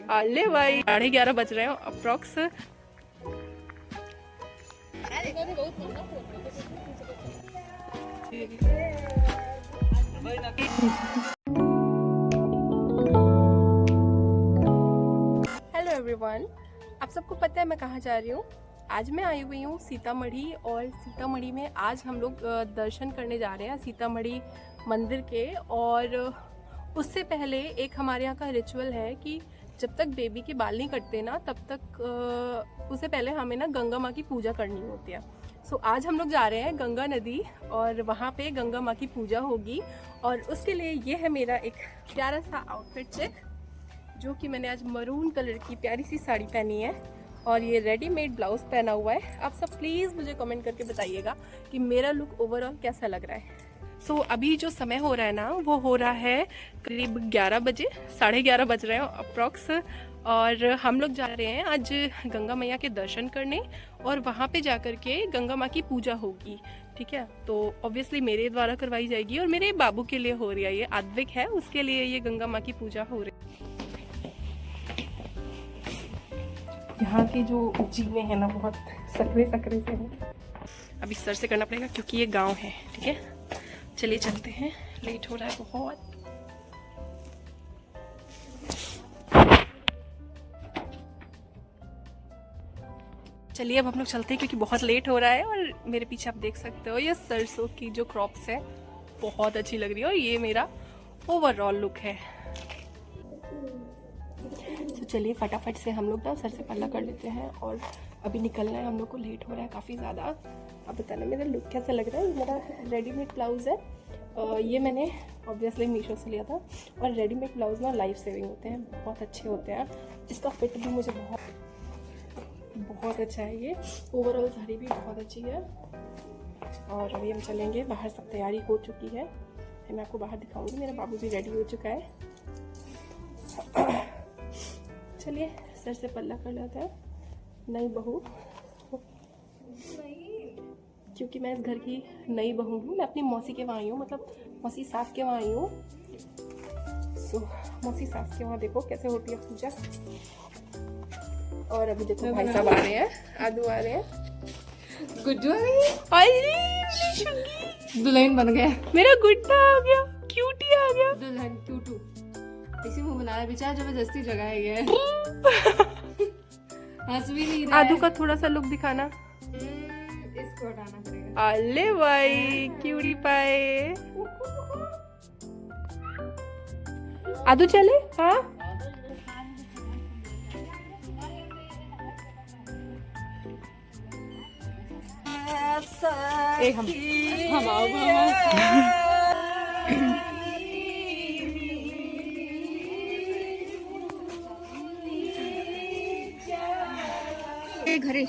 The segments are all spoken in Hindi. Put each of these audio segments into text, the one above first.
अरे भाई 11:30 बज रहे हो अप्रोक्स। हेलो एवरीवन, आप सबको पता है मैं कहाँ जा रही हूँ। आज मैं आई हुई हूँ सीतामढ़ी, और सीतामढ़ी में आज हम लोग दर्शन करने जा रहे हैं सीतामढ़ी मंदिर के। और उससे पहले एक हमारे यहाँ का रिचुअल है कि जब तक बेबी के बाल नहीं कटते ना तब तक उससे पहले हमें ना गंगा माँ की पूजा करनी होती है। सो आज हम लोग जा रहे हैं गंगा नदी और वहाँ पे गंगा माँ की पूजा होगी। और उसके लिए ये है मेरा एक प्यारा सा आउटफिट चेक, जो कि मैंने आज मरून कलर की प्यारी सी साड़ी पहनी है और ये रेडीमेड ब्लाउज पहना हुआ है। आप सब प्लीज़ मुझे कमेंट करके बताइएगा कि मेरा लुक ओवरऑल कैसा लग रहा है। सो अभी जो समय हो रहा है ना वो हो रहा है करीब 11 बजे, 11:30 बज रहे हैं अप्रॉक्स। और हम लोग जा रहे हैं आज गंगा मैया के दर्शन करने और वहाँ पे जा कर के गंगा माँ की पूजा होगी। ठीक है, तो ऑब्वियसली मेरे द्वारा करवाई जाएगी और मेरे बाबू के लिए हो रही है, ये आद्विक है उसके लिए ये गंगा माँ की पूजा हो रही है। यहाँ की जो जीने हैं ना बहुत सकरे सकरे से हैं। अभी सर से करना पड़ेगा क्योंकि ये गांव है। ठीक है, चलिए चलते हैं, लेट हो रहा है बहुत। चलिए अब हम लोग चलते हैं क्योंकि बहुत लेट हो रहा है। और मेरे पीछे आप देख सकते हो ये सरसों की जो क्रॉप्स है बहुत अच्छी लग रही है और ये मेरा ओवरऑल लुक है। तो चलिए फटाफट से हम लोग ना सर से पल्ला कर लेते हैं और अभी निकलना है हम लोग को, लेट हो रहा है काफ़ी ज़्यादा। अब बताना मेरा लुक कैसा लग रहा है। ये मेरा रेडीमेड ब्लाउज़ है, ये मैंने ऑब्वियसली मीशो से लिया था। और रेडीमेड ब्लाउज़ ना लाइफ सेविंग होते हैं, बहुत अच्छे होते हैं। इसका फिट भी मुझे बहुत अच्छा है। ये ओवरऑल साड़ी भी बहुत अच्छी है। और अभी हम चलेंगे बाहर, सब तैयारी हो चुकी है, मैं आपको बाहर दिखाऊंगी। मेरा बाबू भी रेडी हो चुका है। चलिए सर से पल्ला कर लेते हैं। नई बहू, क्योंकि मैं इस घर की नई बहू हूँ, मैं अपनी मौसी के वहाँ आई हूँ, मतलब मौसी सास के वहाँ आई हूँ। सो मौसी सास के वहाँ देखो कैसे होती है पूजा। और अभी देखो भाई साहब आ रहे हैं, आदू आ रहे हैं। गुड्डू दुल्हन दुल्हन बन गया, मेरा गुड्डा आ गया, क्यूटी आ गया। दुल्हन क्यूटू इसी मुंह बना रहा, बेचारा जबरदस्ती जगाया गया है। हंस भी नहीं रहा है। आदू का थोड़ा सा लुक दिखाना, इसको हटाना पड़ेगा। अले भाई क्यूटी पाए। आदू चले, हाँ हम आओ घरे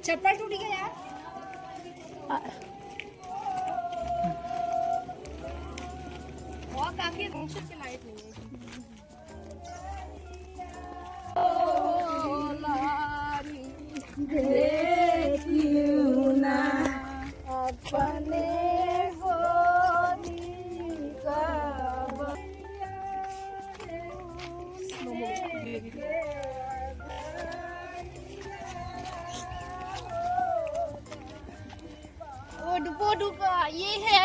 चप्पल टूट गया यार। और काफी की लाइट नहीं डुबा ये है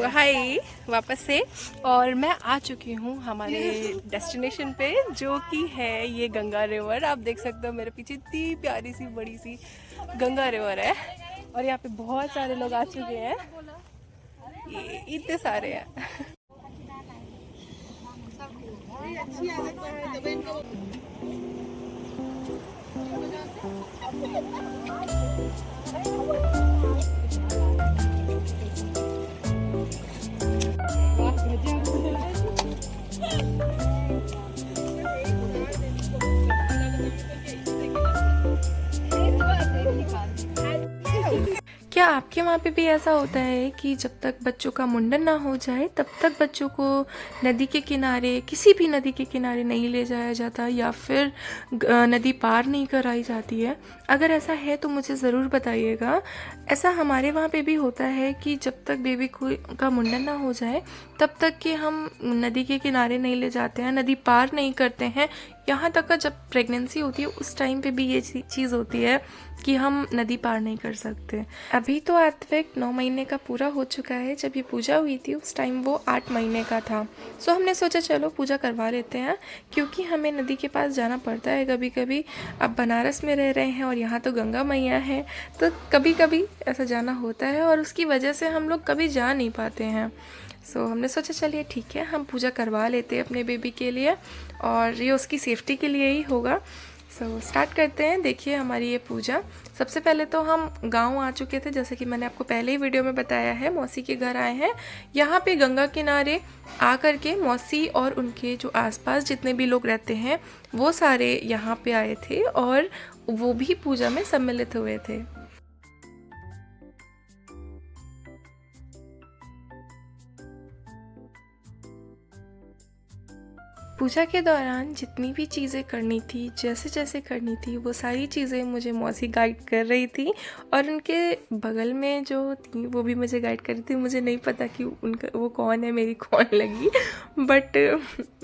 हाय वापस से। और मैं आ चुकी हूँ हमारे डेस्टिनेशन पे, जो कि है ये गंगा रिवर। आप देख सकते हो मेरे पीछे इतनी प्यारी सी बड़ी सी गंगा रिवर है और यहाँ पे बहुत सारे लोग आ चुके हैं, ये इतने सारे हैं। क्या आपके उनके वहाँ पे भी ऐसा होता है कि जब तक बच्चों का मुंडन ना हो जाए तब तक बच्चों को नदी के किनारे, किसी भी नदी के किनारे नहीं ले जाया जाता या फिर नदी पार नहीं कराई जाती है। अगर ऐसा है तो मुझे ज़रूर बताइएगा। ऐसा हमारे वहाँ पे भी होता है कि जब तक बेबी का मुंडन ना हो जाए तब तक कि हम नदी के किनारे नहीं ले जाते हैं, नदी पार नहीं करते हैं। यहाँ तक का जब प्रेगनेंसी होती है उस टाइम पे भी ये चीज़ होती है कि हम नदी पार नहीं कर सकते। अभी तो आत्विक 9 महीने का पूरा हो चुका है। जब ये पूजा हुई थी उस टाइम वो 8 महीने का था। सो हमने सोचा चलो पूजा करवा लेते हैं, क्योंकि हमें नदी के पास जाना पड़ता है कभी कभी। अब बनारस में रह रहे हैं और यहाँ तो गंगा मैया है, तो कभी कभी ऐसा जाना होता है और उसकी वजह से हम लोग कभी जा नहीं पाते हैं। सो हमने सोचा चलिए ठीक है, हम पूजा करवा लेते हैं अपने बेबी के लिए और ये उसकी सेफ्टी के लिए ही होगा। सो स्टार्ट करते हैं। देखिए हमारी ये पूजा, सबसे पहले तो हम गांव आ चुके थे, जैसे कि मैंने आपको पहले ही वीडियो में बताया है। मौसी के घर आए हैं। यहाँ पे गंगा किनारे आ कर के मौसी और उनके जो आसपास जितने भी लोग रहते हैं वो सारे यहाँ पे आए थे और वो भी पूजा में सम्मिलित हुए थे। पूजा के दौरान जितनी भी चीज़ें करनी थी, जैसे जैसे करनी थी, वो सारी चीज़ें मुझे मौसी गाइड कर रही थी और उनके बगल में जो थी वो भी मुझे गाइड कर रही थी। मुझे नहीं पता कि उनका वो कौन है, मेरी कौन लगी, बट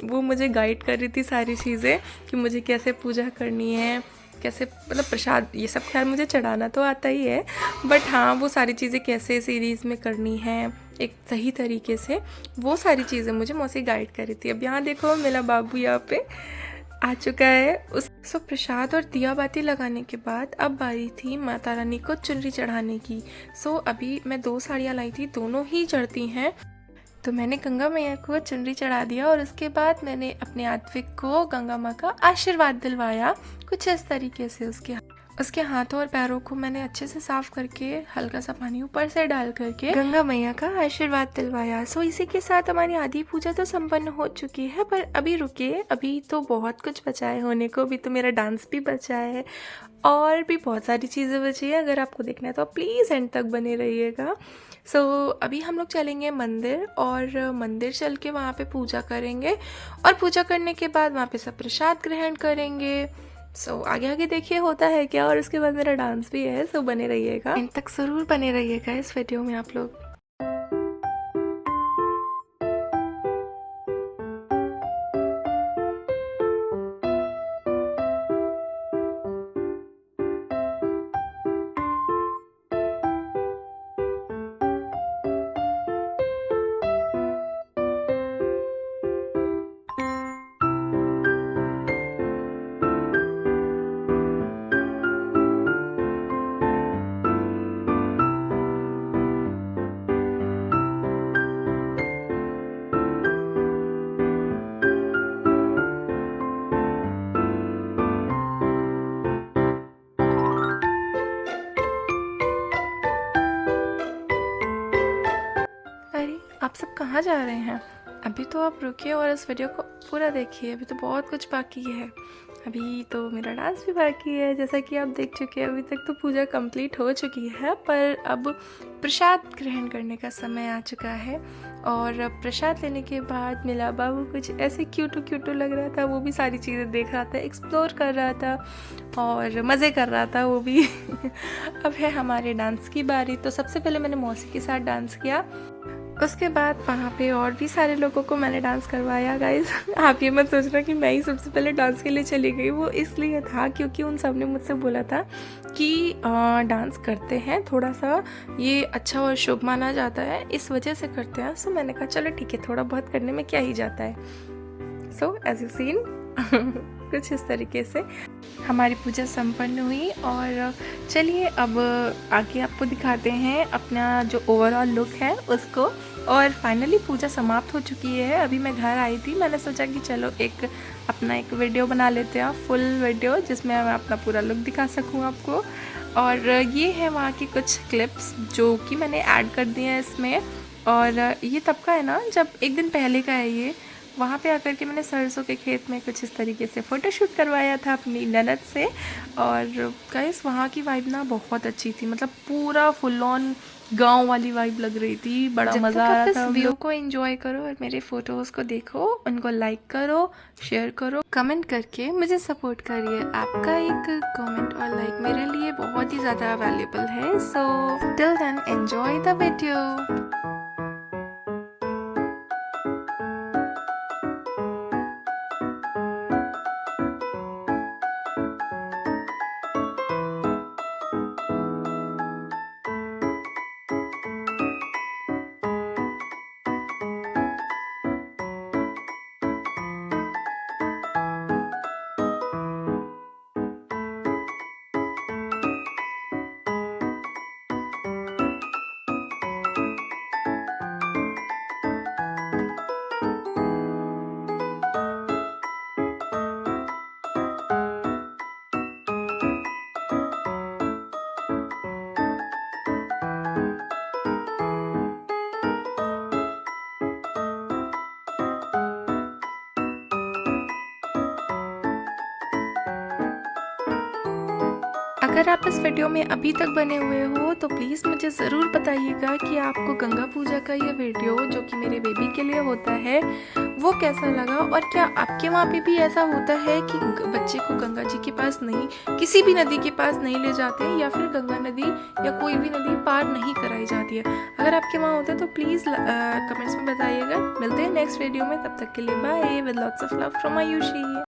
वो मुझे गाइड कर रही थी सारी चीज़ें कि मुझे कैसे पूजा करनी है, कैसे मतलब प्रसाद ये सब खैर मुझे चढ़ाना तो आता ही है, बट हाँ वो सारी चीज़ें कैसे सीरीज़ में करनी है एक सही तरीके से, वो सारी चीज़ें मुझे मौसी गाइड कर रही थी। अब यहाँ देखो मेरा बाबू यहाँ पे आ चुका है। सो प्रसाद और दिया बाती लगाने के बाद अब बारी थी माता रानी को चुनरी चढ़ाने की। सो अभी मैं 2 साड़ियाँ लाई थी, दोनों ही चढ़ती हैं। तो मैंने गंगा मैया को चुनरी चढ़ा दिया और उसके बाद मैंने अपने आत्विक को गंगा माँ का आशीर्वाद दिलवाया कुछ इस तरीके से। उसके हाथों और पैरों को मैंने अच्छे से साफ करके हल्का सा पानी ऊपर से डाल करके गंगा मैया का आशीर्वाद दिलवाया। सो इसी के साथ हमारी आधी पूजा तो संपन्न हो चुकी है, पर अभी रुकिए, अभी तो बहुत कुछ बचा है होने को। अभी तो मेरा डांस भी बचा है और भी बहुत सारी चीज़ें बची है। अगर आपको देखना है तो प्लीज़ एंड तक बने रहिएगा। सो अभी हम लोग चलेंगे मंदिर और मंदिर चल के वहाँ पे पूजा करेंगे और पूजा करने के बाद वहाँ पे सब प्रसाद ग्रहण करेंगे। सो आगे आगे देखिए होता है क्या, और उसके बाद मेरा डांस भी है। सो बने रहिएगा, एंड तक ज़रूर बने रहिएगा इस वीडियो में आप लोग। आप सब कहाँ जा रहे हैं? अभी तो आप रुकिए और इस वीडियो को पूरा देखिए, अभी तो बहुत कुछ बाकी है। अभी तो मेरा डांस भी बाकी है, जैसा कि आप देख चुके हैं। अभी तक तो पूजा कंप्लीट हो चुकी है, पर अब प्रसाद ग्रहण करने का समय आ चुका है। और प्रसाद लेने के बाद मेरा बाबू कुछ ऐसे क्यूटू लग रहा था, वो भी सारी चीज़ें देख रहा था, एक्सप्लोर कर रहा था और मज़े कर रहा था वो भी। अब है हमारे डांस की बारी। तो सबसे पहले मैंने मौसी के साथ डांस किया, उसके बाद वहाँ पे और भी सारे लोगों को मैंने डांस करवाया। गाइस आप ये मत सोचना कि मैं ही सबसे पहले डांस के लिए चली गई, वो इसलिए था क्योंकि उन सब ने मुझसे बोला था कि डांस करते हैं, थोड़ा सा ये अच्छा और शुभ माना जाता है, इस वजह से करते हैं। सो मैंने कहा चलो ठीक है, थोड़ा बहुत करने में क्या ही जाता है। सो एज यू सीन कुछ इस तरीके से हमारी पूजा संपन्न हुई। और चलिए अब आगे आपको दिखाते हैं अपना जो ओवरऑल लुक है उसको। और फाइनली पूजा समाप्त हो चुकी है। अभी मैं घर आई थी, मैंने सोचा कि चलो अपना एक वीडियो बना लेते हैं, फुल वीडियो, जिसमें मैं अपना पूरा लुक दिखा सकूं आपको। और ये है वहाँ की कुछ क्लिप्स जो कि मैंने ऐड कर दिए हैं इसमें। और ये तब का है ना, जब एक दिन पहले का है ये। वहाँ पे आकर के मैंने सरसों के खेत में कुछ इस तरीके से फ़ोटोशूट करवाया था अपनी ननद से। और गाइस वहाँ की वाइब ना बहुत अच्छी थी, मतलब पूरा फुल ऑन गांव वाली वाइब लग रही थी, बड़ा जब मज़ा तक आ आप रहा इस था। व्यू व्यू को एंजॉय करो और मेरे फोटोज़ को देखो, उनको लाइक करो, शेयर करो, कमेंट करके मुझे सपोर्ट करिए। आपका एक कमेंट और लाइक मेरे लिए बहुत ही ज़्यादा वैल्यूबल है। So till then enjoy the video. अगर आप इस वीडियो में अभी तक बने हुए हो तो प्लीज़ मुझे ज़रूर बताइएगा कि आपको गंगा पूजा का ये वीडियो जो कि मेरे बेबी के लिए होता है वो कैसा लगा, और क्या आपके वहाँ पे भी ऐसा होता है कि बच्चे को गंगा जी के पास नहीं, किसी भी नदी के पास नहीं ले जाते, या फिर गंगा नदी या कोई भी नदी पार नहीं कराई जाती है। अगर आपके वहाँ होता है तो प्लीज़ कमेंट्स में बताइएगा। मिलते हैं नेक्स्ट वीडियो में, तब तक के लिए bye, with lots of love from Ayushi.